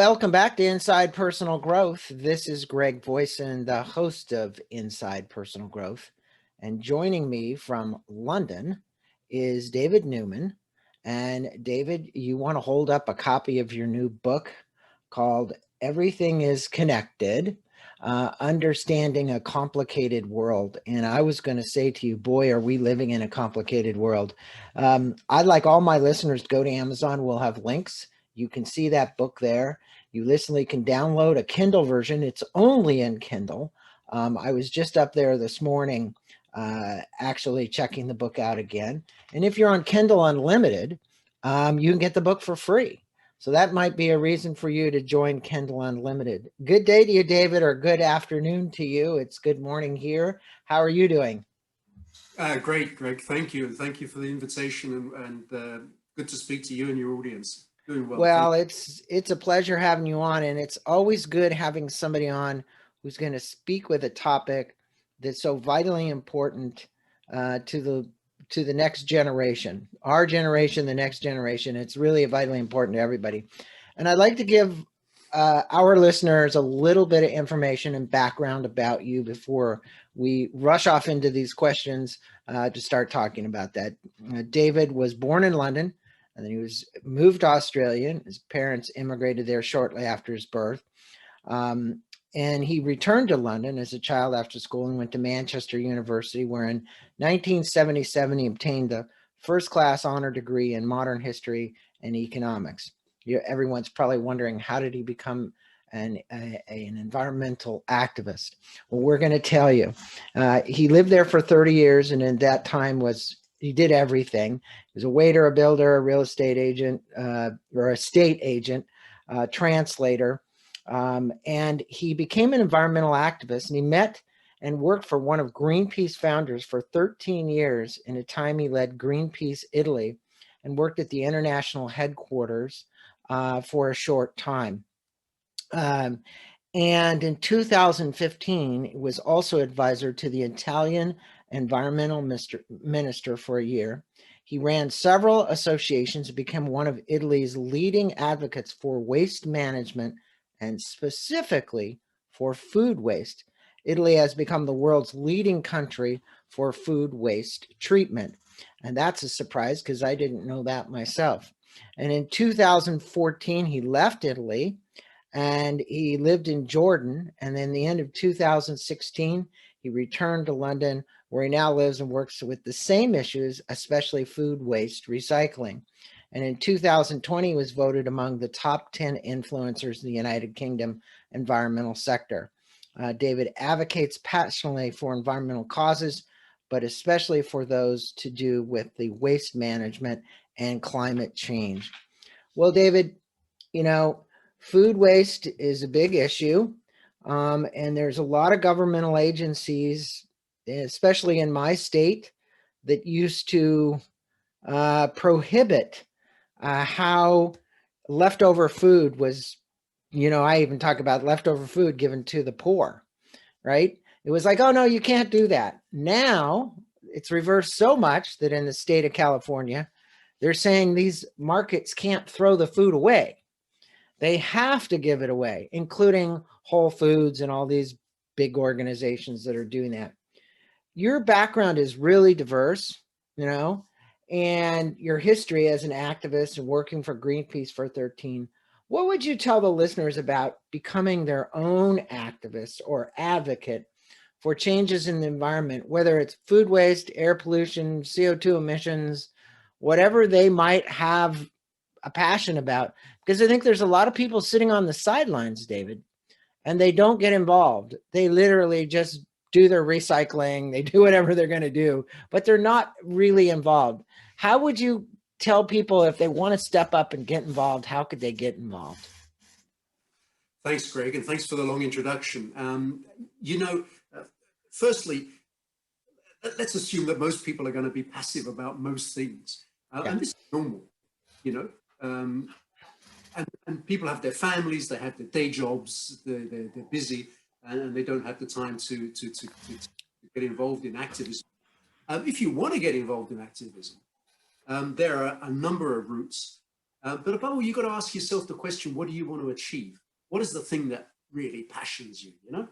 Welcome back to Inside Personal Growth. This is Greg Voisen, the host of Inside Personal Growth. And joining me from London is David Newman. And David, you want to hold up a copy of your new book called Everything is Connected, Understanding a Complicated World. And I was going to say to you, boy, are we living in a complicated world. I'd like all my listeners to go to Amazon. We'll have links. You can see that book there. You can download a Kindle version. It's only in Kindle. I was just up there this morning actually checking the book out again. And if you're on Kindle Unlimited, you can get the book for free. So that might be a reason for you to join Kindle Unlimited. Good day to you, David, or good afternoon to you. It's good morning here. How are you doing? Great, Greg. Thank you. Thank you for the invitation and good to speak to you and your audience. Doing well. Well, it's a pleasure having you on, and it's always good having somebody on who's going to speak with a topic that's so vitally important to the next generation, our generation, the next generation. It's really vitally important to everybody. And I'd like to give our listeners a little bit of information and background about you before we rush off into these questions to start talking about that. David was born in London, and then he was moved to Australia. His parents immigrated there shortly after his birth. And he returned to London as a child after school and went to Manchester University, where in 1977 he obtained the first-class honor degree in modern history and economics. Everyone's probably wondering, how did he become an environmental activist? Well, we're going to tell you. He lived there for 30 years, and in that time he did everything. He was a waiter, a builder, a real estate agent, or a state agent, translator. And he became an environmental activist, and he met and worked for one of Greenpeace founders for 13 years in a time he led Greenpeace Italy and worked at the international headquarters for a short time. And in 2015, he was also advisor to the Italian environmental minister for a year. He ran several associations and became one of Italy's leading advocates for waste management and specifically for food waste. Italy has become the world's leading country for food waste treatment. And that's a surprise because I didn't know that myself. And in 2014, he left Italy and he lived in Jordan. And then the end of 2016, he returned to London, where he now lives and works with the same issues, especially food waste recycling. And in 2020, he was voted among the top 10 influencers in the United Kingdom environmental sector. David advocates passionately for environmental causes, but especially for those to do with the waste management and climate change. Well, David, food waste is a big issue, and there's a lot of governmental agencies, especially in my state, that used to prohibit how leftover food was, I even talk about leftover food given to the poor, right? It was like, oh, no, you can't do that. Now it's reversed so much that in the state of California, they're saying these markets can't throw the food away. They have to give it away, including Whole Foods and all these big organizations that are doing that. Your background is really diverse, and your history as an activist and working for Greenpeace for 13. What would you tell the listeners about becoming their own activist or advocate for changes in the environment, whether it's food waste, air pollution, CO2 emissions, whatever they might have a passion about? Because I think there's a lot of people sitting on the sidelines, David, and they don't get involved. They literally just do their recycling, they do whatever they're going to do, but they're not really involved. How would you tell people, if they want to step up and get involved, how could they get involved? Thanks, Greg, and thanks for the long introduction. Firstly, let's assume that most people are going to be passive about most things. And this is normal, and people have their families, they have their day jobs, they're busy, and they don't have the time to get involved in activism. If you want to get involved in activism, there are a number of routes. But above all, you've got to ask yourself the question, what do you want to achieve? What is the thing that really passions you, you know?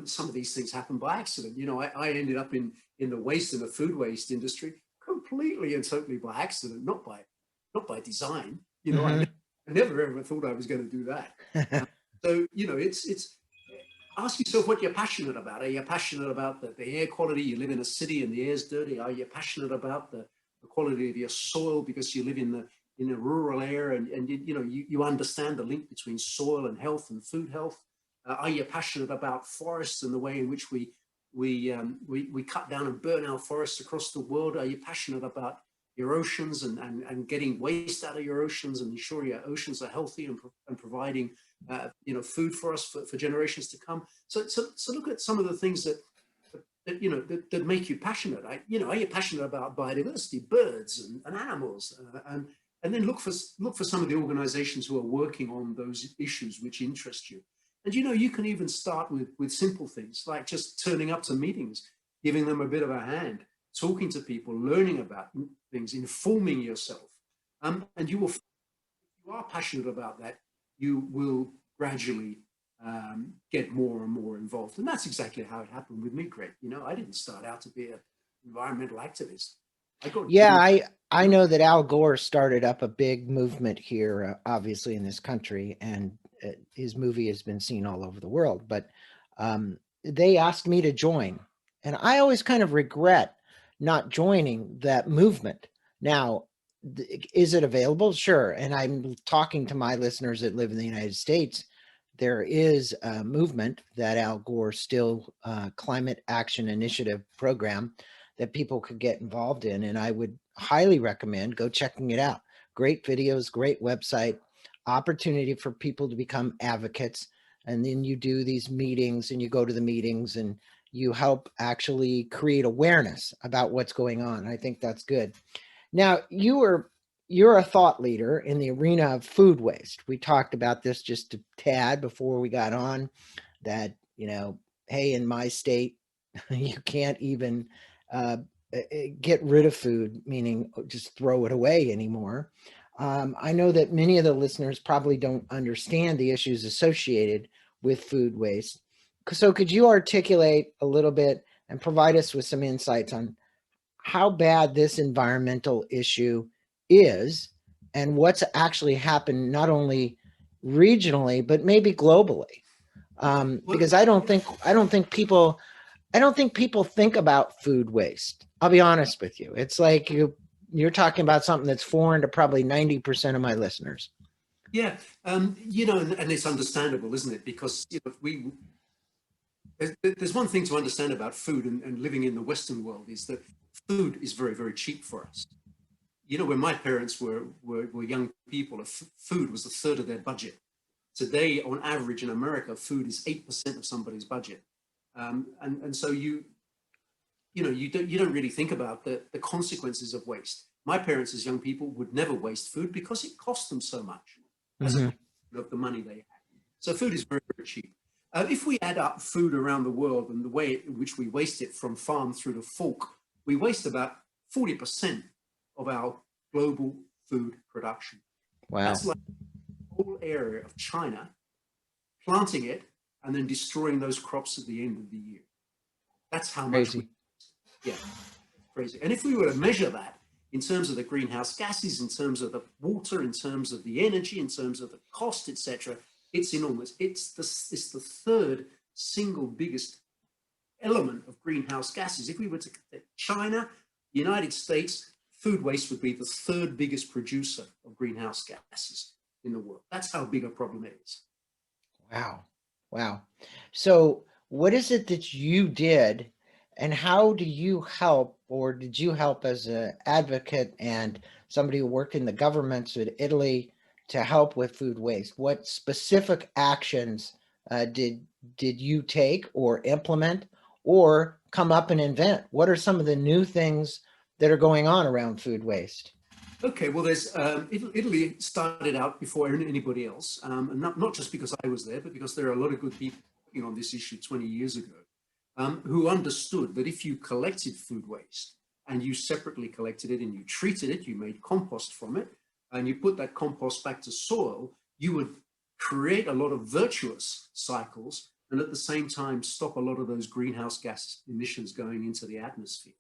Some of these things happen by accident. You know, I ended up in the waste and the food waste industry completely and totally by accident, not by design. You know, Hmm. I never ever thought I was going to do that. So, you know, it's ask yourself what you're passionate about. Are you passionate about the air quality? You live in a city and the air's dirty. Are you passionate about the quality of your soil because you live in a rural area and you know you understand the link between soil and health and food health? Are you passionate about forests and the way in which we cut down and burn our forests across the world? Are you passionate about your oceans and getting waste out of your oceans and ensuring your oceans are healthy and providing you know, food for us for generations to come? So look at some of the things that you know that make you passionate. You know, are you passionate about biodiversity, birds and animals, and then look for some of the organizations who are working on those issues which interest you. And you know, you can even start with simple things like just turning up to meetings, giving them a bit of a hand, talking to people, learning about things, informing yourself, and you will. If you are passionate about that, you will gradually get more and more involved. And that's exactly how it happened with me, Greg. You know, I didn't start out to be an environmental activist. I got Yeah, really, I know that Al Gore started up a big movement here, obviously in this country, and his movie has been seen all over the world. But they asked me to join, and I always kind of regret not joining that movement. Now, is it available? Sure. And I'm talking to my listeners that live in the United States. There is a movement that Al Gore still Climate Action Initiative program that people could get involved in. And I would highly recommend go checking it out. Great videos, great website, opportunity for people to become advocates. And then you do these meetings and you go to the meetings and you help actually create awareness about what's going on. I think that's good. Now, you're a thought leader in the arena of food waste. We talked about this just a tad before we got on that, you know, hey, in my state, you can't even get rid of food, meaning just throw it away anymore. I know that many of the listeners probably don't understand the issues associated with food waste. So, could you articulate a little bit and provide us with some insights on how bad this environmental issue is and what's actually happened, not only regionally, but maybe globally? well, Because I don't think people think about food waste. I'll be honest with you. It's like you're talking about something that's foreign to probably 90% of my listeners. yeah, you know, and it's understandable, isn't it? Because you know, there's one thing to understand about food and living in the Western world is that food is very, very cheap for us. You know, when my parents were young people, food was a third of their budget. Today, on average in America, food is 8% of somebody's budget. And so you know, you don't really think about the consequences of waste. My parents, as young people, would never waste food because it cost them so much as a Hmm. fraction of the money they had. So food is very, very cheap. If we add up food around the world and the way in which we waste it from farm through to fork, we waste about 40% of our global food production. Wow. That's like the whole area of China planting it and then destroying those crops at the end of the year. That's how much we, Crazy. yeah, crazy. And if we were to measure that in terms of the greenhouse gases, in terms of the water, in terms of the energy, in terms of the cost, etc., it's enormous. It's the third single biggest element of greenhouse gases. If we were to China, the United States, food waste would be the third biggest producer of greenhouse gases in the world. That's how big a problem it is. Wow. Wow. So, what is it that you did, and how do you help, or did you help as an advocate and somebody who worked in the governments in Italy to help with food waste? What specific actions did you take or implement or come up and invent? What are some of the new things that are going on around food waste? Okay, well, there's Italy started out before anybody else, and not just because I was there, but because there are a lot of good people working on this issue 20 years ago, who understood that if you collected food waste and you separately collected it and you treated it, you made compost from it, and you put that compost back to soil, you would create a lot of virtuous cycles and at the same time stop a lot of those greenhouse gas emissions going into the atmosphere.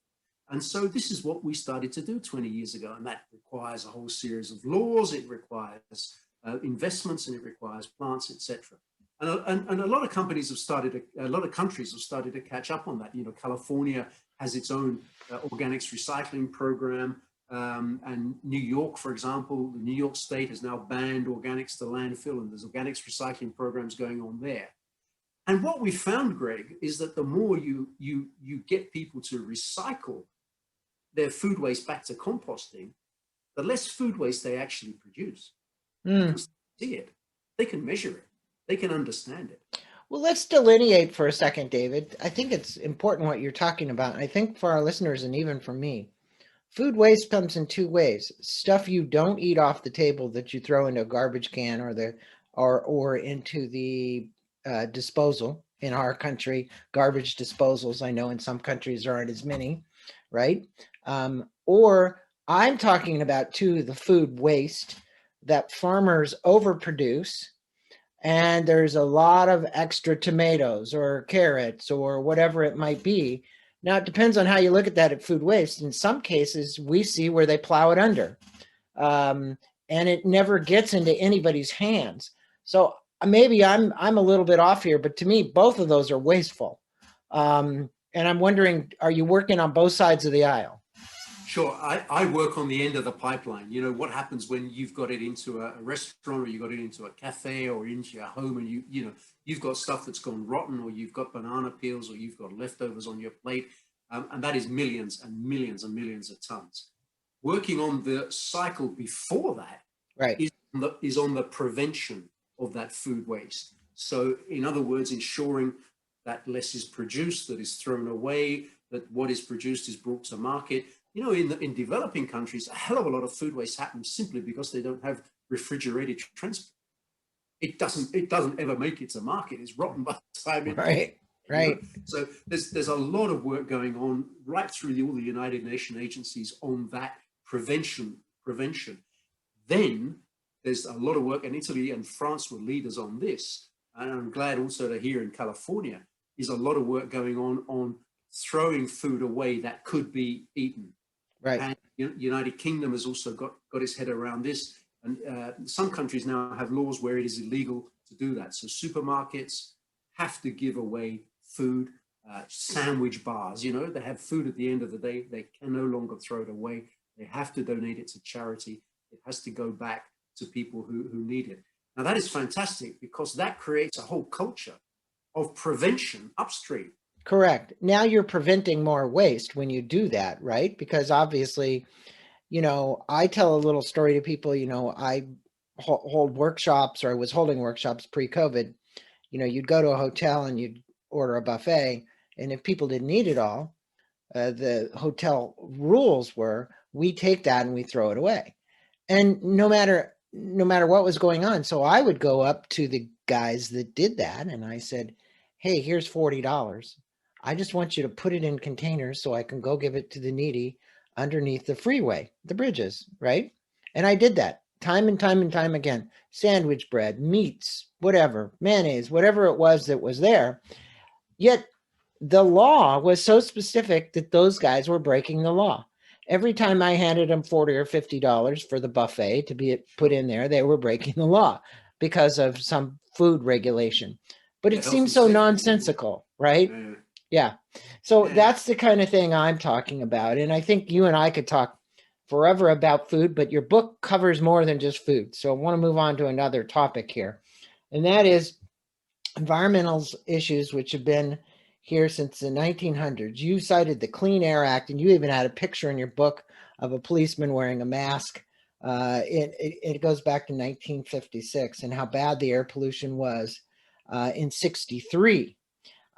And so this is what we started to do 20 years ago, and that requires a whole series of laws, it requires investments, and it requires plants, etc. And a lot of companies have started, a lot of countries have started to catch up on that. You know, California has its own organics recycling program. And New York, for example, the New York State has now banned organics to landfill, and there's organics recycling programs going on there. And what we found, Greg, is that the more you get people to recycle their food waste back to composting, the less food waste they actually produce. Because they see it, they can measure it, they can understand it. Well, let's delineate for a second, David. I think it's important what you're talking about. I think for our listeners and even for me, food waste comes in two ways: stuff you don't eat off the table that you throw into a garbage can or into the disposal. In our country, garbage disposals, I know in some countries there aren't as many, right? Or I'm talking about too the food waste that farmers overproduce, and there's a lot of extra tomatoes or carrots or whatever it might be. Now, it depends on how you look at that at food waste. In some cases, we see where they plow it under, and it never gets into anybody's hands. So maybe I'm a little bit off here, but to me, both of those are wasteful. And I'm wondering, are you working on both sides of the aisle? Sure, I work on the end of the pipeline. You know, what happens when you've got it into a restaurant, or you got it into a cafe, or into your home, and you've got stuff that's gone rotten, or you've got banana peels, or you've got leftovers on your plate, and that is millions and millions and millions of tons. Working on the cycle before that, right, is on the prevention of that food waste. So, in other words, ensuring that less is produced, that is thrown away, that what is produced is brought to market. You know, in developing countries, a hell of a lot of food waste happens simply because they don't have refrigerated transport. It doesn't ever make it to market. It's rotten by the time it. right, right. So there's a lot of work going on right through all the United Nations agencies on that prevention. Then there's a lot of work, and Italy and France were leaders on this. And I'm glad also to hear in California is a lot of work going on throwing food away that could be eaten. Right. And United Kingdom has also got its head around this. And some countries now have laws where it is illegal to do that. So supermarkets have to give away food, sandwich bars, they have food at the end of the day. They can no longer throw it away. They have to donate it to charity. It has to go back to people who need it. Now that is fantastic because that creates a whole culture of prevention upstream. Correct. Now you're preventing more waste when you do that, right? Because obviously, I tell a little story to people, I hold workshops, or I was holding workshops pre-COVID. You'd go to a hotel and you'd order a buffet, and if people didn't eat it all, the hotel rules were we take that and we throw it away. And no matter what was going on. So I would go up to the guys that did that and I said, hey, here's $40. I just want you to put it in containers so I can go give it to the needy underneath the freeway, the bridges, right? And I did that time and time and time again. Sandwich bread, meats, whatever, mayonnaise, whatever it was that was there. Yet the law was so specific that those guys were breaking the law. Every time I handed them $40 or $50 for the buffet to be put in there, they were breaking the law because of some food regulation. But it seems so nonsensical, right? Yeah. So that's the kind of thing I'm talking about. And I think you and I could talk forever about food, but your book covers more than just food. So I want to move on to another topic here. And that is environmental issues, which have been here since the 1900s. You cited the Clean Air Act, and you even had a picture in your book of a policeman wearing a mask. It goes back to 1956 and how bad the air pollution was in 63.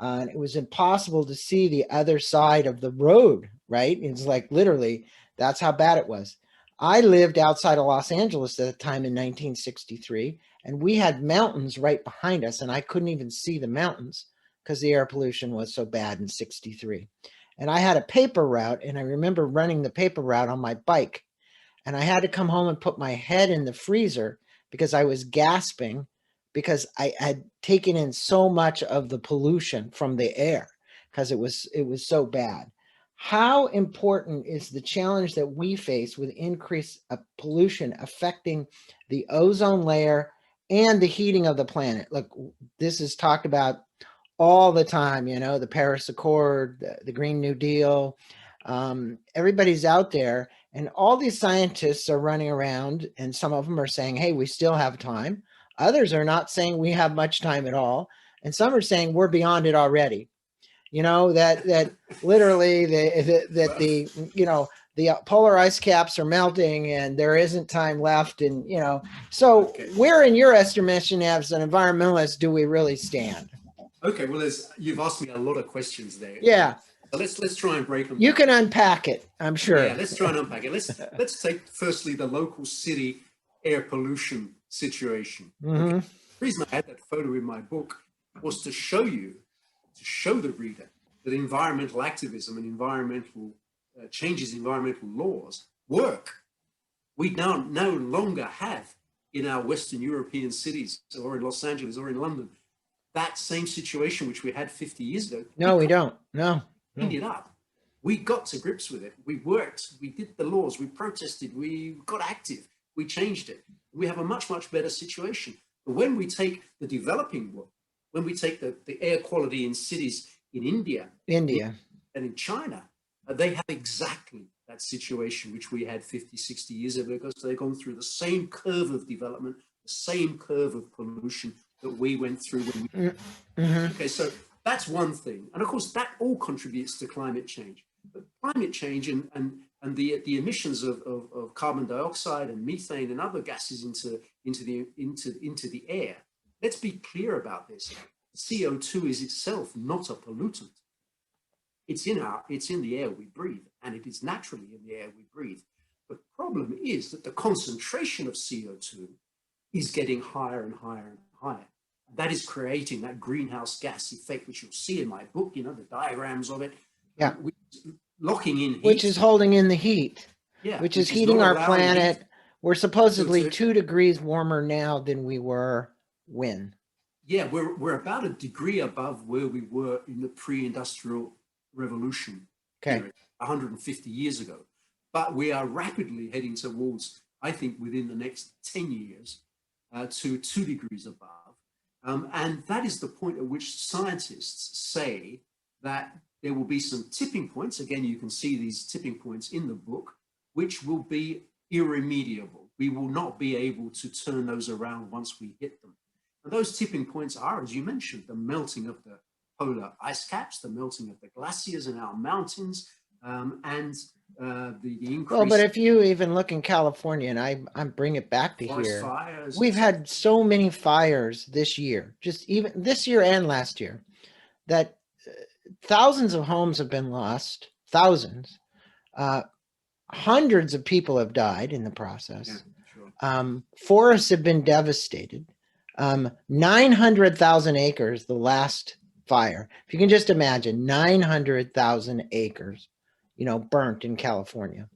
It was impossible to see the other side of the road, right? It's like literally, that's how bad it was. I lived outside of Los Angeles at the time in 1963, and we had mountains right behind us, and I couldn't even see the mountains because the air pollution was so bad in 63. And I had a paper route, and I remember running the paper route on my bike. and I had to come home and put my head in the freezer because I was gasping because I had taken in so much of the pollution from the air because it was so bad. How important is the challenge that we face with increased pollution affecting the ozone layer and the heating of the planet? Look, this is talked about all the time, the Paris Accord, the Green New Deal. Everybody's out there, and all these scientists are running around, and some of them are saying, hey, we still have time. Others are not saying we have much time at all. And some are saying we're beyond it already. That literally the polar ice caps are melting and there isn't time left. And, so Okay. where in your estimation as an environmentalist do we really stand? Okay, well, you've asked me a lot of questions there. Yeah. So let's try and break them You down. can unpack it, I'm sure. Yeah, let's try and unpack it. Let's take firstly the local city air pollution situation. Mm-hmm. Okay. The reason I had that photo in my book was to show the reader that environmental activism and environmental changes, environmental laws work. We now no longer have in our Western European cities or in Los Angeles or in London that same situation which we had 50 years ago. No, we don't. No. Cleaned it up. We got to grips with it. We worked. We did the laws. We protested. We got active. We changed it. We have a much, much better situation. But when we take the developing world, when we take the air quality in cities in India and in China, they have exactly that situation which we had 50, 60 years ago, because they've gone through the same curve of development, the same curve of pollution that we went through when we... Okay, so that's one thing. And of course, that all contributes to climate change. But climate change and the emissions of carbon dioxide and methane and other gases into the air, let's be clear about this. CO2 is itself not a pollutant. It's in the air we breathe, and it is naturally in the air we breathe. The problem is that the concentration of CO2 is getting higher and higher and higher. That is creating that greenhouse gas effect, which you'll see in my book, the diagrams of it. Yeah. Locking in heat. Which is holding in the heat. Yeah. Which is heating our planet. Heat. We're supposedly 2 degrees warmer now than we were when? Yeah, we're about a degree above where we were in the pre-industrial revolution period, 150 years ago. But we are rapidly heading towards, I think, within the next 10 years, to 2 degrees above. And that is the point at which scientists say that there will be some tipping points. Again, you can see these tipping points in the book, which will be irremediable. We will not be able to turn those around once we hit them. And those tipping points are, as you mentioned, the melting of the polar ice caps, the melting of the glaciers in our mountains, and the increase. Well, but if you even look in California, and I bring it back to here, fires, we've had so many fires this year, just even this year and last year, that thousands of homes have been lost, thousands. Hundreds of people have died in the process. Yeah, sure. Forests have been devastated. 900,000 acres, the last fire. If you can just imagine, 900,000 acres, burnt in California.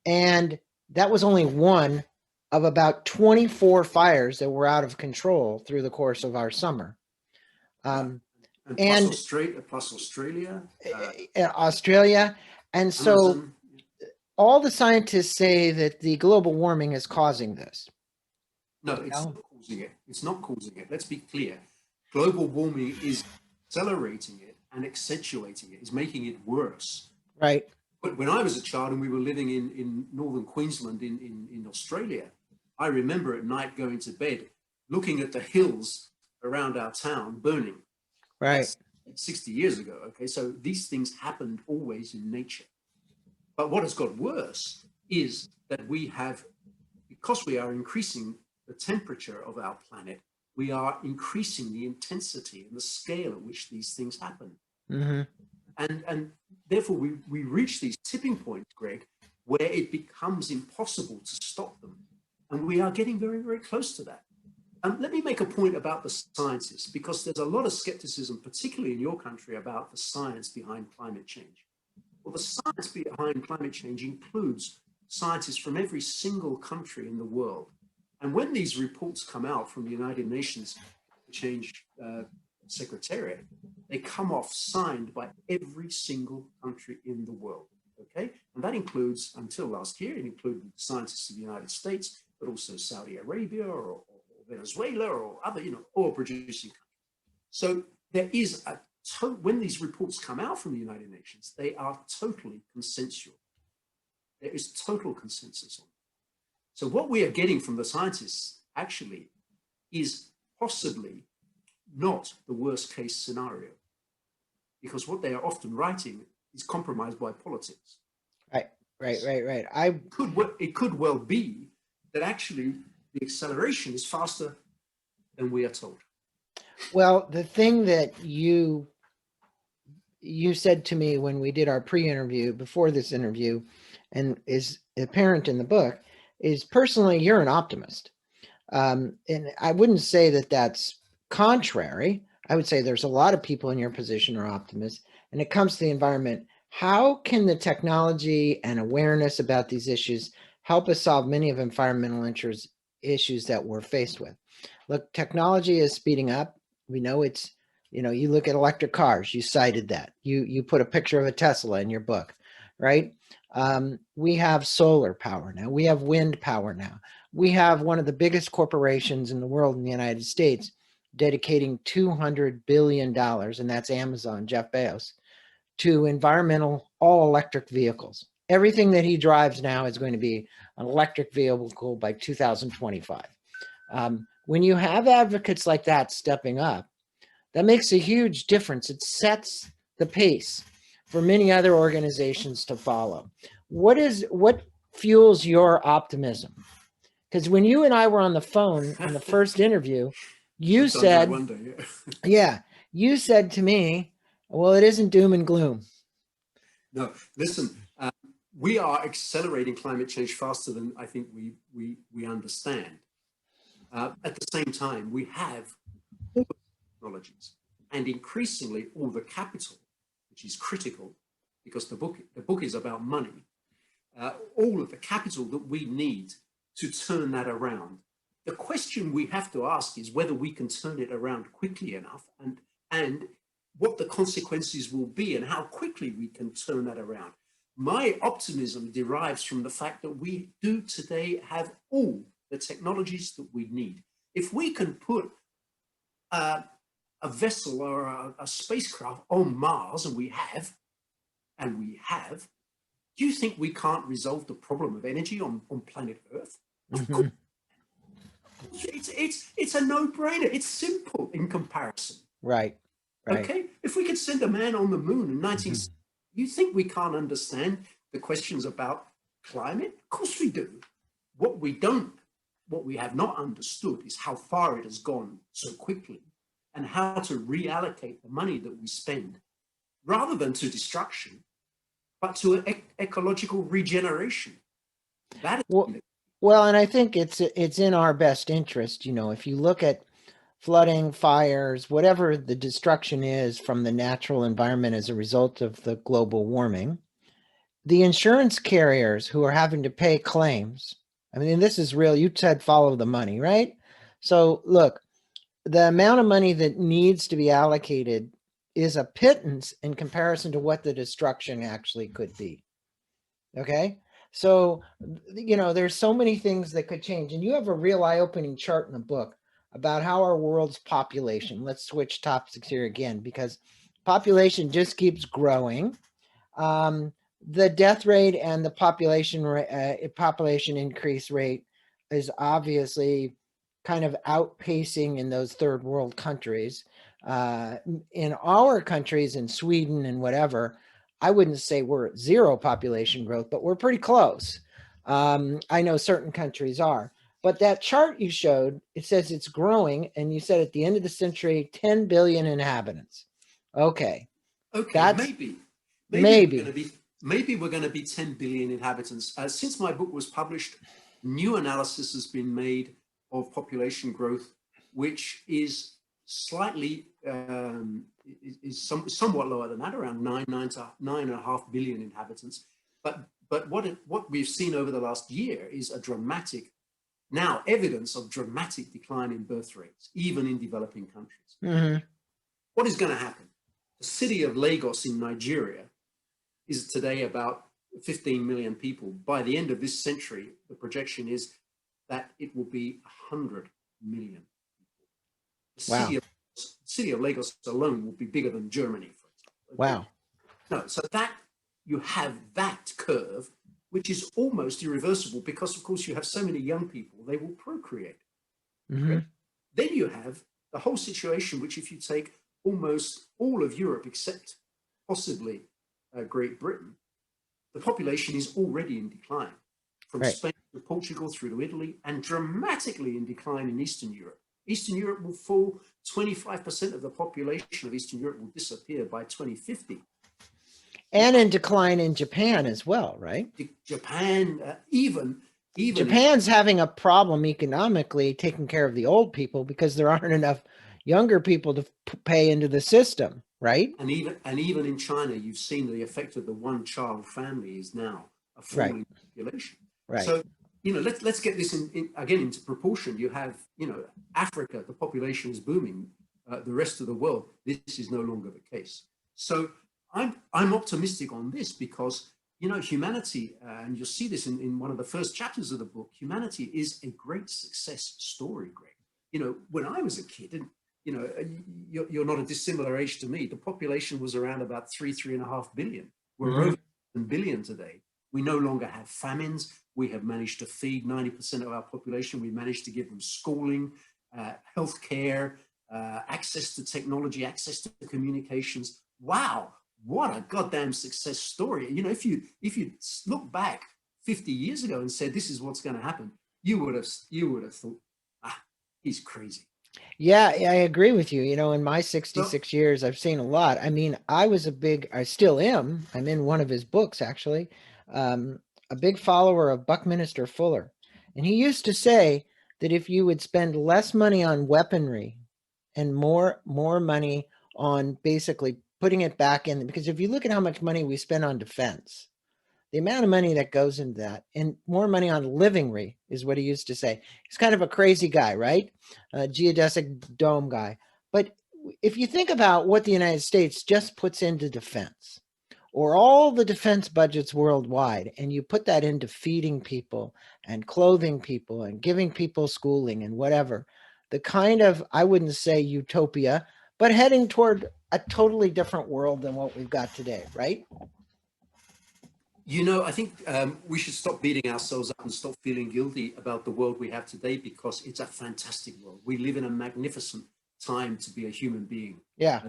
And that was only one of about 24 fires that were out of control through the course of our summer. And plus Australia. Australia. And so Amazon. all the scientists say that the global warming is causing this. No, it's not causing it. It's not causing it. Let's be clear. Global warming is accelerating it and accentuating it, is making it worse. Right. But when I was a child and we were living in northern Queensland in Australia, I remember at night going to bed, looking at the hills around our town burning. Right. That's 60 years ago. Okay. So these things happened always in nature. But what has got worse is that because we are increasing the temperature of our planet, we are increasing the intensity and the scale at which these things happen. Mm-hmm. And therefore we reach these tipping points, Greg, where it becomes impossible to stop them. And we are getting very, very close to that. Let me make a point about the scientists, because there's a lot of skepticism, particularly in your country, about the science behind climate change. Well, the science behind climate change includes scientists from every single country in the world. And when these reports come out from the United Nations Change Secretariat, they come off signed by every single country in the world. Okay, and that includes, until last year, it included scientists of the United States, but also Saudi Arabia or Venezuela or other, oil producing countries. So there is when these reports come out from the United Nations, they are totally consensual. There is total consensus on it. So what we are getting from the scientists actually is possibly not the worst case scenario, because what they are often writing is compromised by politics. Right. It could well be that actually the acceleration is faster than we are told. Well, the thing that you said to me when we did our pre-interview before this interview, and is apparent in the book, is personally you're an optimist. And I wouldn't say that that's contrary. I would say there's a lot of people in your position are optimists. And it comes to the environment. How can the technology and awareness about these issues help us solve many of environmental issues that we're faced with? Look, technology is speeding up. We know it's, you look at electric cars, you cited that. You put a picture of a Tesla in your book, right? We have solar power now. We have wind power now. We have one of the biggest corporations in the world in the United States dedicating $200 billion, and that's Amazon, Jeff Bezos, to environmental all-electric vehicles. Everything that he drives now is going to be an electric vehicle by 2025. When you have advocates like that stepping up, that makes a huge difference. It sets the pace for many other organizations to follow. What fuels your optimism? Because when you and I were on the phone in the first interview, you said, you said to me, well, it isn't doom and gloom. No, listen, we are accelerating climate change faster than I think we understand. At the same time, we have all the technologies and increasingly all the capital, which is critical because the book is about money. All of the capital that we need to turn that around. The question we have to ask is whether we can turn it around quickly enough, and what the consequences will be and how quickly we can turn that around. My optimism derives from the fact that we do today have all the technologies that we need. If we can put a vessel or a spacecraft on Mars, and we have, do you think we can't resolve the problem of energy on planet Earth? Mm-hmm. It's a no-brainer. It's simple in comparison. Right. Okay, if we could send a man on the moon in 1960, you think we can't understand the questions about climate? Of course we do. What we have not understood is how far it has gone so quickly and how to reallocate the money that we spend rather than to destruction, but to ecological regeneration. That is well, and I think it's in our best interest. If you look at flooding, fires, whatever the destruction is from the natural environment as a result of the global warming, the insurance carriers who are having to pay claims, I mean, this is real. You said follow the money, right? So look, the amount of money that needs to be allocated is a pittance in comparison to what the destruction actually could be. Okay? So, there's so many things that could change. And you have a real eye-opening chart in the book about how our world's population, let's switch topics here again, because population just keeps growing. The death rate and the population increase rate is obviously kind of outpacing in those third world countries. In our countries, in Sweden and whatever, I wouldn't say we're at zero population growth, but we're pretty close. I know certain countries are. But that chart you showed, it says it's growing, and you said at the end of the century, 10 billion inhabitants. Okay. Maybe we're going to be 10 billion inhabitants. Since my book was published, new analysis has been made of population growth, which is slightly somewhat lower than that, around 9.5 billion inhabitants. But But what we've seen over the last year is a dramatic, now evidence of dramatic decline in birth rates, even in developing countries. Mm-hmm. What is going to happen? The city of Lagos in Nigeria is today about 15 million people. By the end of this century, the projection is that it will be 100 million people. Wow. The city of Lagos alone will be bigger than Germany, for example. Okay? Wow. No, so that you have that curve, which is almost irreversible because, of course, you have so many young people, they will procreate. Mm-hmm. Okay? Then you have the whole situation, which if you take almost all of Europe, except possibly Great Britain, the population is already in decline from Right. Spain to Portugal through to Italy, and dramatically in decline in Eastern Europe. Eastern Europe will fall, 25% of the population of Eastern Europe will disappear by 2050. And in decline in Japan as well, right? Japan, even Japan's having a problem economically taking care of the old people because there aren't enough younger people to pay into the system, right? and even in China, you've seen the effect of the one-child family is now a Right. falling population. Right. So, let's get this again into proportion. You have, Africa, the population is booming. The rest of the world, this is no longer the case. So I'm optimistic on this because, humanity, and you'll see this in one of the first chapters of the book, humanity is a great success story, Greg. When I was a kid, and you're not a dissimilar age to me, the population was around about 3.5 billion. We're over 1 billion today. We no longer have famines. We have managed to feed 90% of our population. We managed to give them schooling, healthcare, access to technology, access to communications. Wow, what a goddamn success story. If you look back 50 years ago and said, this is what's going to happen, you would have thought, he's crazy. Yeah, I agree with you. In my 66 years, I've seen a lot. I mean, I still am. I'm in one of his books, actually, a big follower of Buckminster Fuller. And he used to say that if you would spend less money on weaponry and more money on basically putting it back in, because if you look at how much money we spend on defense, the amount of money that goes into that, and more money on livingry is what he used to say. He's kind of a crazy guy, right? A geodesic dome guy. But if you think about what the United States just puts into defense, or all the defense budgets worldwide, and you put that into feeding people and clothing people and giving people schooling and whatever, the kind of, I wouldn't say utopia, but heading toward a totally different world than what we've got today, right? I think we should stop beating ourselves up and stop feeling guilty about the world we have today, because it's a fantastic world. We live in a magnificent time to be a human being. Yeah.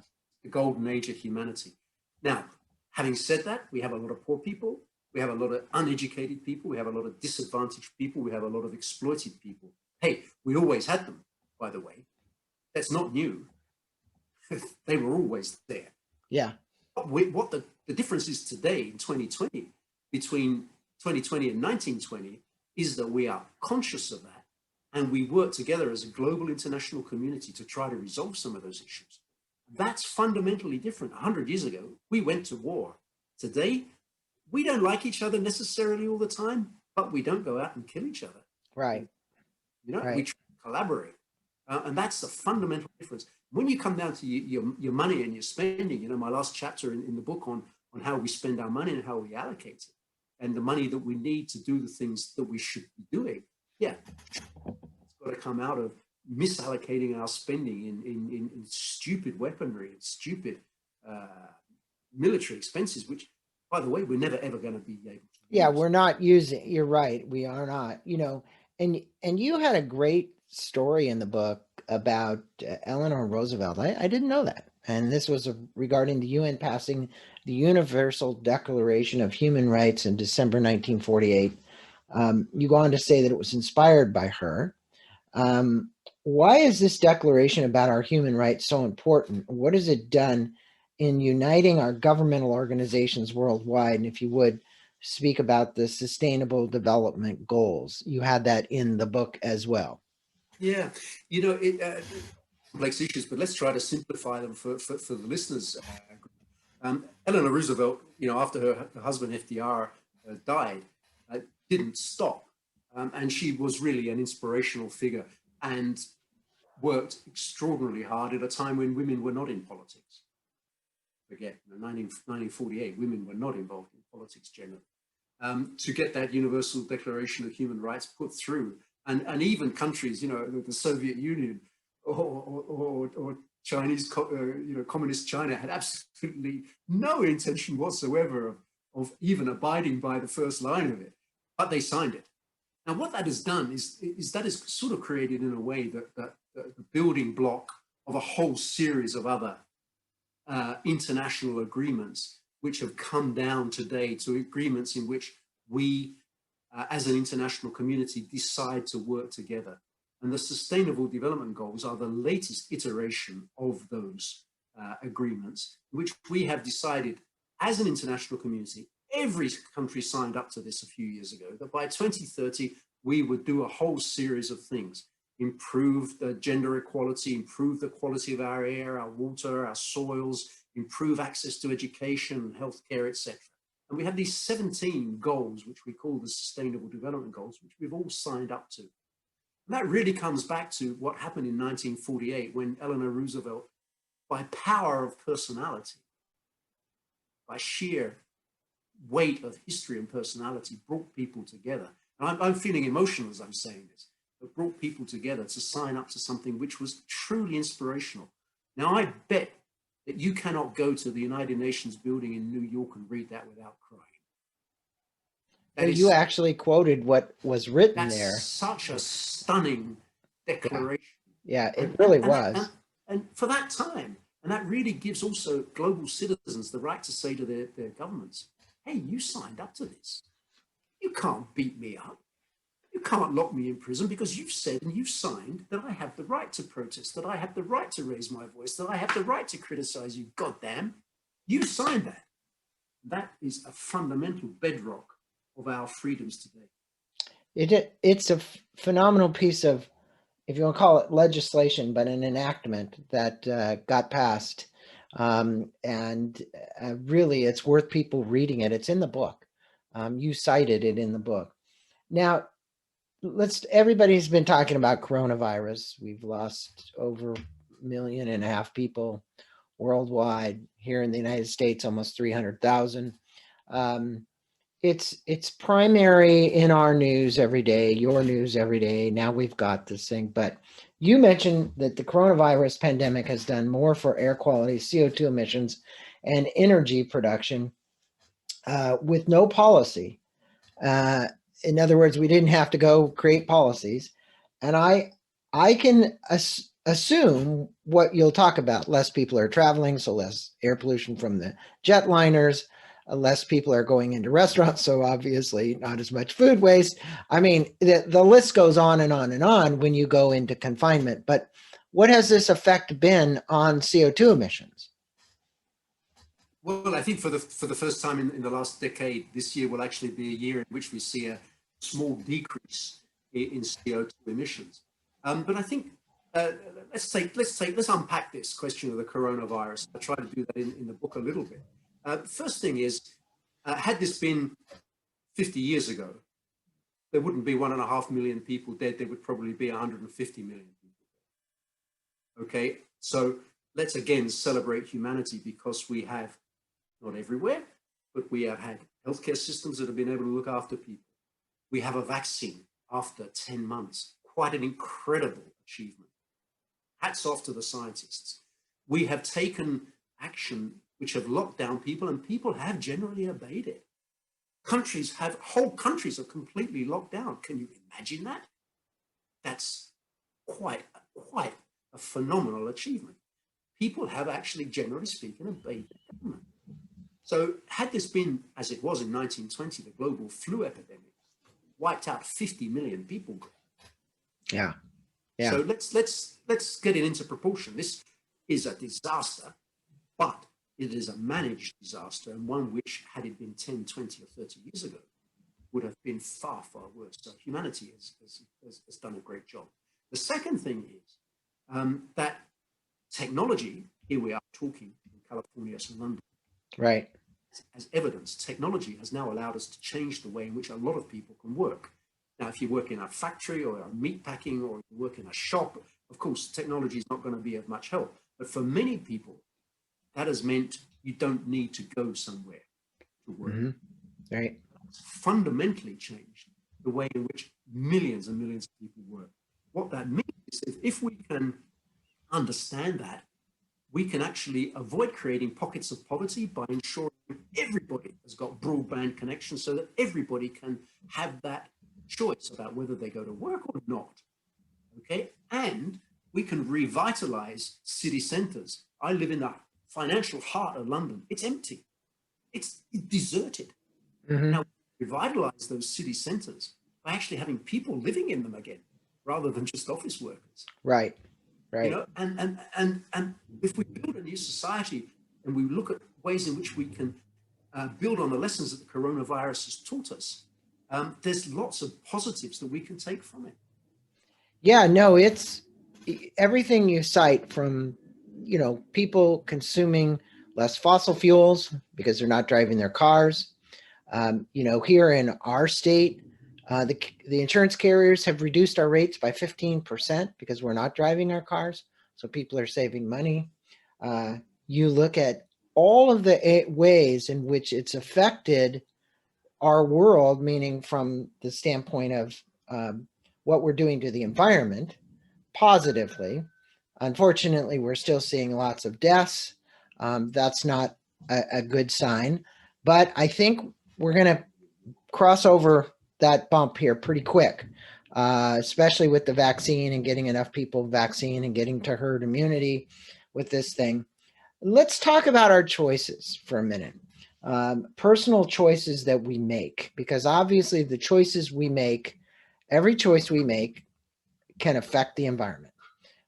The golden age of humanity. Now, having said that, we have a lot of poor people. We have a lot of uneducated people. We have a lot of disadvantaged people. We have a lot of exploited people. Hey, we always had them, by the way. That's not new. They were always there. Yeah. What the difference is today in 2020, between 2020 and 1920, is that we are conscious of that, and we work together as a global international community to try to resolve some of those issues. That's fundamentally different. 100 years ago, we went to war. Today, we don't like each other necessarily all the time, but we don't go out and kill each other. Right. Right. We try to collaborate. And that's the fundamental difference. When you come down to your money and your spending, my last chapter in the book on how we spend our money and how we allocate it, and the money that we need to do the things that we should be doing, it's got to come out of misallocating our spending in stupid weaponry and stupid military expenses, which, by the way, we're never ever going to be able to use. Yeah, we're not using, you're right, we are not, and you had a great story in the book about Eleanor Roosevelt. I didn't know that. And this was regarding the UN passing the Universal Declaration of Human Rights in December 1948. You go on to say that it was inspired by her. Why is this declaration about our human rights so important? What has it done in uniting our governmental organizations worldwide? And if you would speak about the Sustainable Development Goals, you had that in the book as well. Yeah, it complex issues, but let's try to simplify them for the listeners. Eleanor Roosevelt, after her husband FDR died, didn't stop. And she was really an inspirational figure and worked extraordinarily hard at a time when women were not in politics. Forget, 1948, women were not involved in politics generally. To get that Universal Declaration of Human Rights put through, and even countries, the Soviet Union or Chinese, communist China had absolutely no intention whatsoever of even abiding by the first line of it, but they signed it. Now, what that has done is that has sort of created, in a way, that the building block of a whole series of other international agreements, which have come down today to agreements in which we, as an international community, decide to work together. And the Sustainable Development Goals are the latest iteration of those agreements, which we have decided as an international community. Every country signed up to this a few years ago, that by 2030, we would do a whole series of things: improve the gender equality, improve the quality of our air, our water, our soils, improve access to education, healthcare, etc. And we have these 17 goals, which we call the Sustainable Development Goals, which we've all signed up to. And that really comes back to what happened in 1948, when Eleanor Roosevelt, by power of personality, by sheer weight of history and personality, brought people together. And I'm feeling emotional as I'm saying this, but brought people together to sign up to something which was truly inspirational. Now, I bet that you cannot go to the United Nations building in New York and read that without crying. Well, you actually quoted what was written there. That's such a stunning declaration. Yeah, it really was. And for that time, and that really gives also global citizens the right to say to their governments, hey, you signed up to this. You can't beat me up. You can't lock me in prison, because you've said and you've signed that I have the right to protest, that I have the right to raise my voice, that I have the right to criticize you. Goddamn, you signed that. That is a fundamental bedrock of our freedoms today. It's a phenomenal piece of, if you want to call it legislation, but an enactment that got passed. And really, it's worth people reading it. It's in the book. You cited it in the book. Now, everybody's been talking about coronavirus. We've lost over 1.5 million people worldwide. Here in the United States, almost 300,000. It's primary in our news every day, your news every day. Now we've got this thing, but you mentioned that the coronavirus pandemic has done more for air quality, CO2 emissions, and energy production with no policy. In other words, we didn't have to go create policies. And I can assume what you'll talk about. Less people are traveling, so less air pollution from the jetliners. Less people are going into restaurants, so obviously not as much food waste. I mean, the list goes on and on and on when you go into confinement. But what has this effect been on CO2 emissions? Well, I think for the first time in the last decade, this year will actually be a year in which we see a small decrease in CO2 emissions. But I think let's unpack this question of the coronavirus. I try to do that in the book a little bit. First thing is, had this been 50 years ago, there wouldn't be 1.5 million people dead. There would probably be 150 million people dead. Okay, so let's again celebrate humanity, because we have, not everywhere, but we have had healthcare systems that have been able to look after people. We have a vaccine after 10 months, quite an incredible achievement. Hats off to the scientists. We have taken action which have locked down people, and people have generally obeyed it. Whole countries are completely locked down. Can you imagine that? That's quite a phenomenal achievement. People have actually, generally speaking, obeyed the government. So had this been, as it was in 1920, the global flu epidemic wiped out 50 million people. Yeah. So let's get it into proportion. This is a disaster, but it is a managed disaster, and one which, had it been 10, 20, or 30 years ago, would have been far, far worse. So humanity has done a great job. The second thing is that technology, here we are talking in California and London. Right. as evidence, technology has now allowed us to change the way in which a lot of people can work. Now, if you work in a factory or a meat packing or you work in a shop, of course, technology is not going to be of much help. But for many people, that has meant you don't need to go somewhere to work. Mm-hmm. Right. It's fundamentally changed the way in which millions and millions of people work. What that means is if we can understand that, we can actually avoid creating pockets of poverty by ensuring everybody has got broadband connection so that everybody can have that choice about whether they go to work or not. Okay, and we can revitalize city centers. I live in the financial heart of London. It's empty. It's deserted. Mm-hmm. Now, revitalize those city centers by actually having people living in them again, rather than just office workers. Right. Right. You know, and if we build a new society and we look at ways in which we can build on the lessons that the coronavirus has taught us, there's lots of positives that we can take from it. Yeah, no, it's everything you cite from, people consuming less fossil fuels because they're not driving their cars. Here in our state, the insurance carriers have reduced our rates by 15% because we're not driving our cars. So people are saving money. You look at all of the ways in which it's affected our world, meaning from the standpoint of what we're doing to the environment positively. Unfortunately, we're still seeing lots of deaths. That's not a good sign. But I think we're going to cross over that bump here pretty quick, especially with the vaccine and getting enough people vaccine and getting to herd immunity with this thing. Let's talk about our choices for a minute. Personal choices that we make, because obviously the choices we make, every choice we make can affect the environment.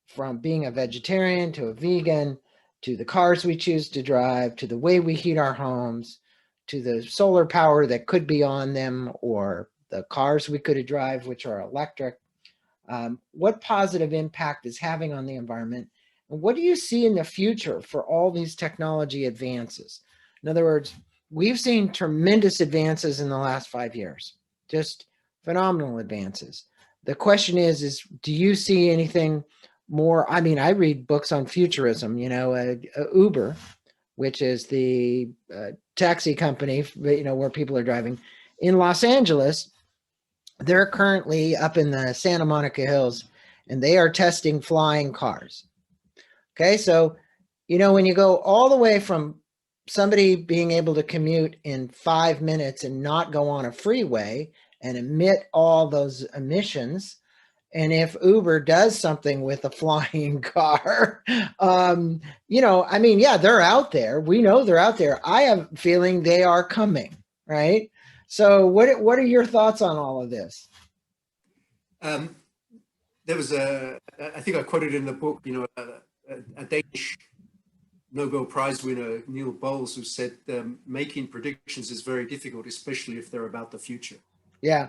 From being a vegetarian to a vegan, to the cars we choose to drive, to the way we heat our homes, to the solar power that could be on them, or the cars we could drive, which are electric. What positive impact is having on the environment? And what do you see in the future for all these technology advances? In other words, we've seen tremendous advances in the last 5 years, just phenomenal advances. The question is do you see anything more? I mean, I read books on futurism, Uber, which is the taxi company, where people are driving in Los Angeles. They're currently up in the Santa Monica Hills, and they are testing flying cars. Okay, so, when you go all the way from somebody being able to commute in 5 minutes and not go on a freeway and emit all those emissions, and if Uber does something with a flying car, they're out there. We know they're out there. I have a feeling they are coming, right? So what are your thoughts on all of this? There was I think I quoted in the book, a Danish Nobel Prize winner, Neil Bowles, who said making predictions is very difficult, especially if they're about the future. Yeah.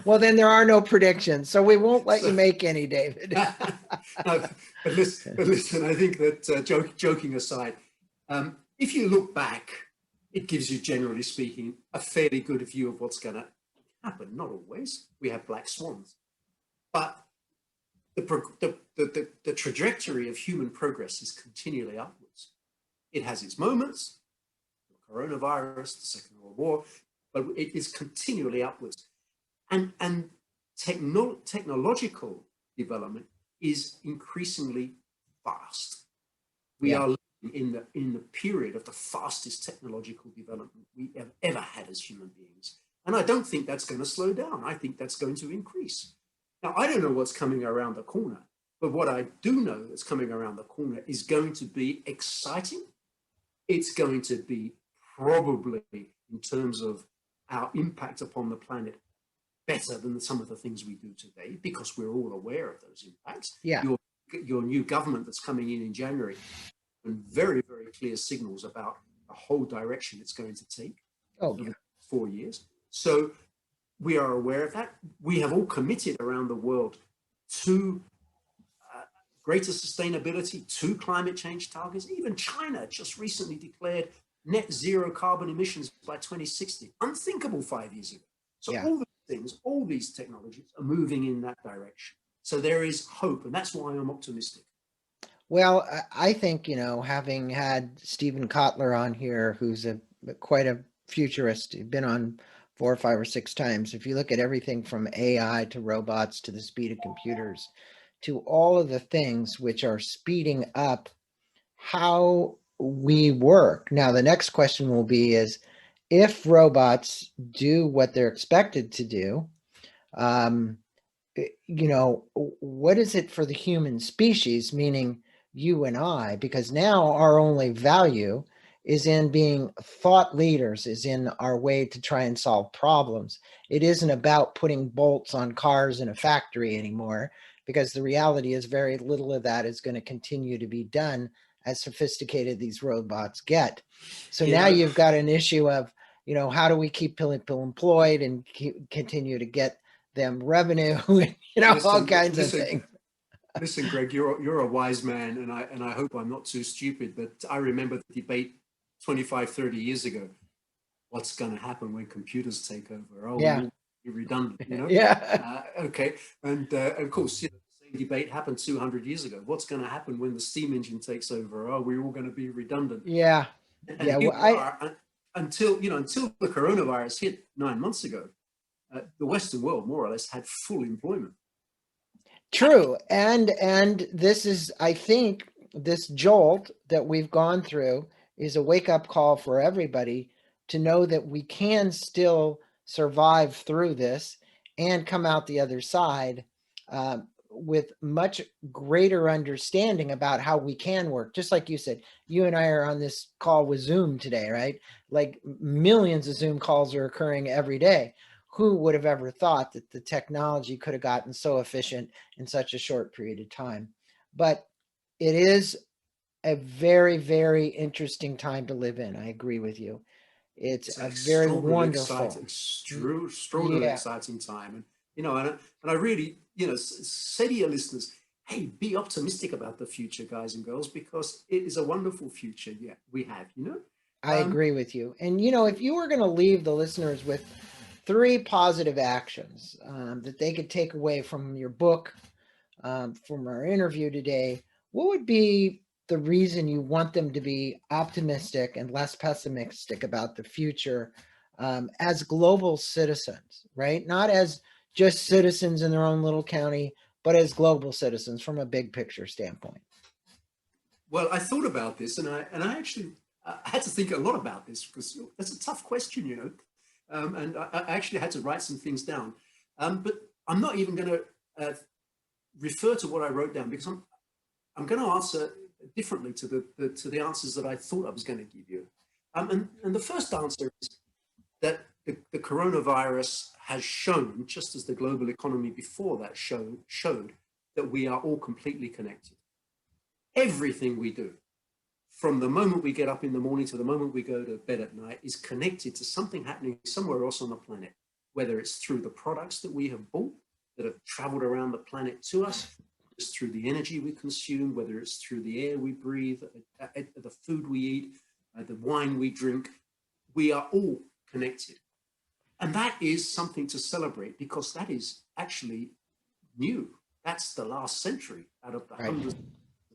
Well, then there are no predictions, so we won't let you make any, David. No, but listen, I think that joking aside, if you look back, it gives you, generally speaking, a fairly good view of what's going to happen. Not always. We have black swans. But the trajectory of human progress is continually upwards. It has its moments, the coronavirus, the Second World War, but it is continually upwards. And technological development is increasingly fast. We are living in the period of the fastest technological development we have ever had as human beings. And I don't think that's going to slow down. I think that's going to increase. Now, I don't know what's coming around the corner, but what I do know that's coming around the corner is going to be exciting. It's going to be probably, in terms of our impact upon the planet, better than some of the things we do today, because we're all aware of those impacts. Yeah. Your new government that's coming in January, and very, very clear signals about the whole direction it's going to take over the 4 years. So we are aware of that. We have all committed around the world to greater sustainability, to climate change targets. Even China just recently declared net zero carbon emissions by 2060. Unthinkable 5 years ago. So Yeah. all these things, all these technologies are moving in that direction. So there is hope, and that's why I'm optimistic. Well, I think, having had Stephen Kotler on here, who's quite a futurist, he's been on 4 or 5 or 6 times. If you look at everything from AI to robots to the speed of computers to all of the things which are speeding up how we work. Now, the next question will be is if robots do what they're expected to do, um, what is it for the human species, meaning you and I? Because now our only value is in being thought leaders, is in our way to try and solve problems. It isn't about putting bolts on cars in a factory anymore, because the reality is very little of that is going to continue to be done as sophisticated these robots get. So You now know, you've got an issue of, how do we keep people employed and continue to get them revenue, all listen, kinds of listen, things. listen, Greg. You're a wise man, and I hope I'm not too stupid. But I remember the debate 25, 30 years ago. What's going to happen when computers take over? Oh, we Yeah. will be redundant, Yeah. Okay. And of course, the same debate happened 200 years ago. What's going to happen when the steam engine takes over? Oh, we're all going to be redundant. Yeah. And Yeah. here Well, we are until the coronavirus hit 9 months ago. The Western world more or less had full employment. true. And this is, I think, this jolt that we've gone through is a wake up call for everybody to know that we can still survive through this and come out the other side with much greater understanding about how we can work. Just like you said, you and I are on this call with Zoom today, right? Like millions of Zoom calls are occurring every day. Who would have ever thought that the technology could have gotten so efficient in such a short period of time? But it is a very, very interesting time to live in. I agree with you. It's It's an a very extraordinarily exciting, wonderful. extraordinarily Yeah, exciting time. And and I really, say to your listeners, hey, be optimistic about the future, guys and girls, because it is a wonderful future. Yeah, we have. I Um, agree with you. And, if you were going to leave the listeners with 3 positive actions that they could take away from your book, from our interview today, what would be the reason you want them to be optimistic and less pessimistic about the future as global citizens, right? Not as just citizens in their own little county, but as global citizens from a big picture standpoint. well, I thought about this, and I actually had to think a lot about this because that's a tough question. And I actually had to write some things down. But I'm not even going to refer to what I wrote down because I'm going to answer differently to the answers that I thought I was going to give you. And the first answer is that the coronavirus has shown, just as the global economy before that showed that we are all completely connected. Everything we do, from the moment we get up in the morning to the moment we go to bed at night, is connected to something happening somewhere else on the planet, whether it's through the products that we have bought that have traveled around the planet to us, it's through the energy we consume, whether it's through the air we breathe, the food we eat, the wine we drink. We are all connected. And that is something to celebrate because that is actually new. That's the last century out of the Right. hundreds of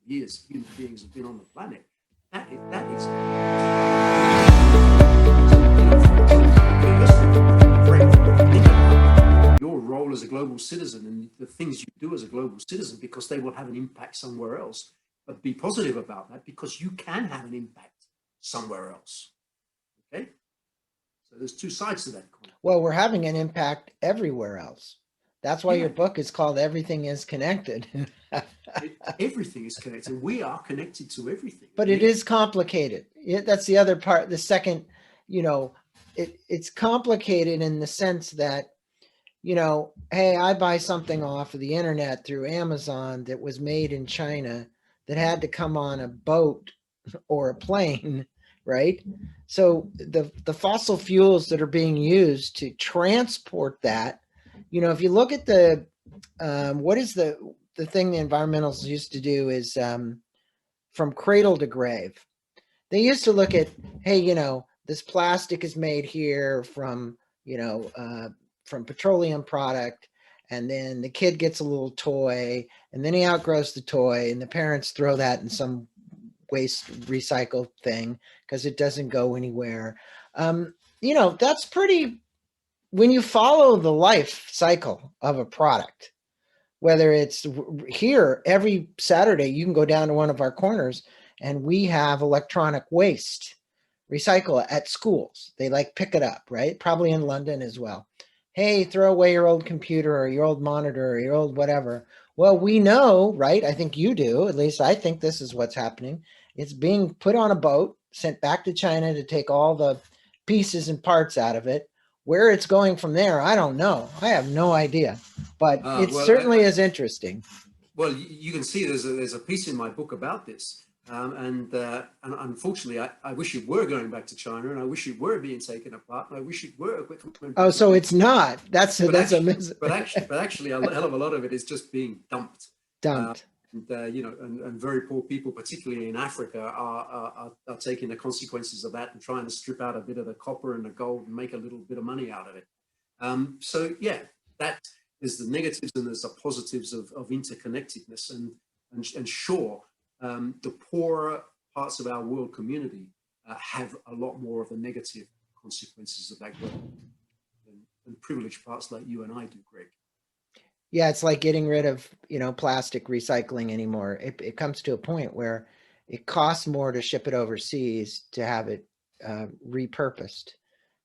years human beings have been on the planet. That is your role as a global citizen and the things you do as a global citizen because they will have an impact somewhere else. But be positive about that because you can have an impact somewhere else. Okay? So there's two sides to that coin. Well, we're having an impact everywhere else. That's why Yeah, your book is called Everything is Connected. everything is connected. We are connected to everything. But it is complicated. That's the other part. The second, it's complicated in the sense that, hey, I buy something off of the internet through Amazon that was made in China that had to come on a boat or a plane, right? So the fossil fuels that are being used to transport that, if you look at the what is the thing the environmentalists used to do is from cradle to grave. They used to look at, hey, this plastic is made here from, from petroleum product. And then the kid gets a little toy and then he outgrows the toy and the parents throw that in some waste recycle thing because it doesn't go anywhere. That's pretty, when you follow the life cycle of a product, whether it's here every Saturday, you can go down to one of our corners and we have electronic waste recycle at schools. They like pick it up, right? Probably in London as well. Hey, throw away your old computer or your old monitor or your old whatever. Well, we know, right? I think you do. At least I think this is what's happening. It's being put on a boat, sent back to China to take all the pieces and parts out of it. Where it's going from there, I don't know. I have no idea, but it Well, certainly is interesting. well, you can see there's a piece in my book about this, and unfortunately, I wish it were going back to China, and I wish it were being taken apart, and I wish it were equipment. Oh, so it's not. That's a but actually, a hell of a lot of it is just being dumped. dumped. And very poor people, particularly in Africa, are taking the consequences of that and trying to strip out a bit of the copper and the gold and make a little bit of money out of it. So yeah, that is the negatives and there's the positives of interconnectedness. And sure, the poorer parts of our world community have a lot more of the negative consequences of that growth than privileged parts like you and I do, Greg. Yeah, it's like getting rid of, plastic recycling anymore. It comes to a point where it costs more to ship it overseas to have it repurposed.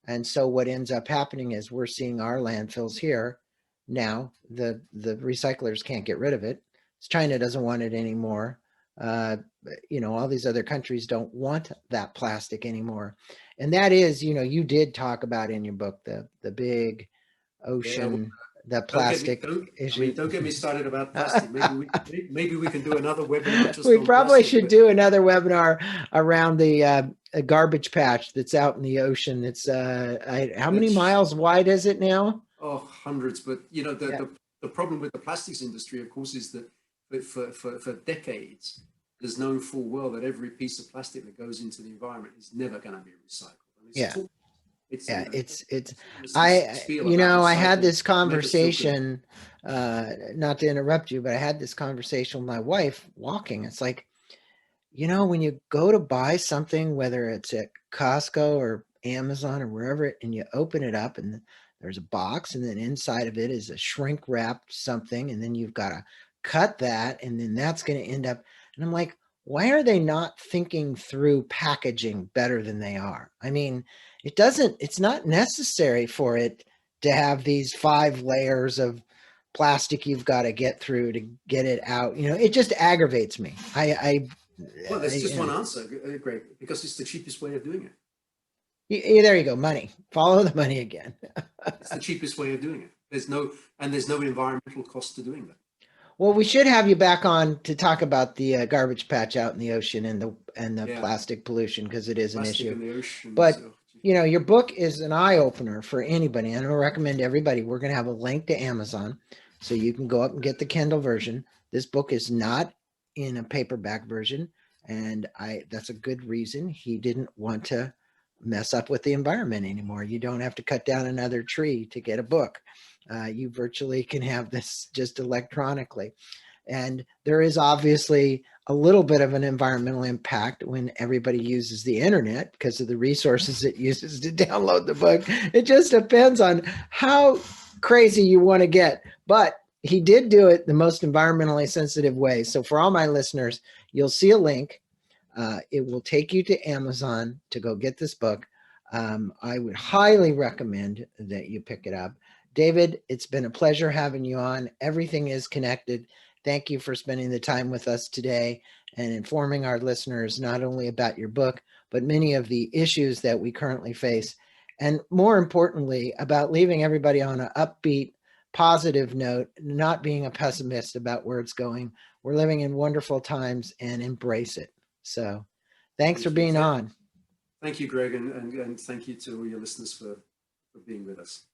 And so what ends up happening is we're seeing our landfills here now. The recyclers can't get rid of it. China doesn't want it anymore. All these other countries don't want that plastic anymore. And that is, you did talk about in your book, the big ocean, the plastic issue. Don't get me started about plastic. Maybe we can do another webinar just we on probably plastic, should do another webinar around the garbage patch that's out in the ocean. It's how many miles wide is it now? Oh, hundreds. But the problem with the plastics industry, of course, is that for decades, there's known full well that every piece of plastic that goes into the environment is never going to be recycled. I had this conversation, not to interrupt you, but I had this conversation with my wife walking. It's like, when you go to buy something, whether it's at Costco or Amazon or wherever, and you open it up and there's a box and then inside of it is a shrink wrapped something. And then you've got to cut that. And then that's going to end up. And I'm like, why are they not thinking through packaging better than they are? I mean, it's not necessary for it to have these 5 layers of plastic you've got to get through to get it out. It just aggravates me. Well, there's just one answer, Greg, because it's the cheapest way of doing it. Yeah, there you go. Money. Follow the money again. It's the cheapest way of doing it. There's no environmental cost to doing that. Well, we should have you back on to talk about the garbage patch out in the ocean and the plastic pollution, because it is an issue. In the ocean, but your book is an eye opener for anybody. I'm going to recommend everybody. We're going to have a link to Amazon, so you can go up and get the Kindle version. This book is not in a paperback version, and that's a good reason. He didn't want to mess up with the environment anymore. You don't have to cut down another tree to get a book. You virtually can have this just electronically. And there is obviously a little bit of an environmental impact when everybody uses the internet because of the resources it uses to download the book. It just depends on how crazy you want to get. But he did do it the most environmentally sensitive way. So for all my listeners, you'll see a link. It will take you to Amazon to go get this book. I would highly recommend that you pick it up. David, it's been a pleasure having you on. Everything is connected. Thank you for spending the time with us today and informing our listeners not only about your book, but many of the issues that we currently face. And more importantly, about leaving everybody on an upbeat, positive note, not being a pessimist about where it's going. We're living in wonderful times and embrace it. So thanks for being on. Thank you, Greg, and thank you to all your listeners for being with us.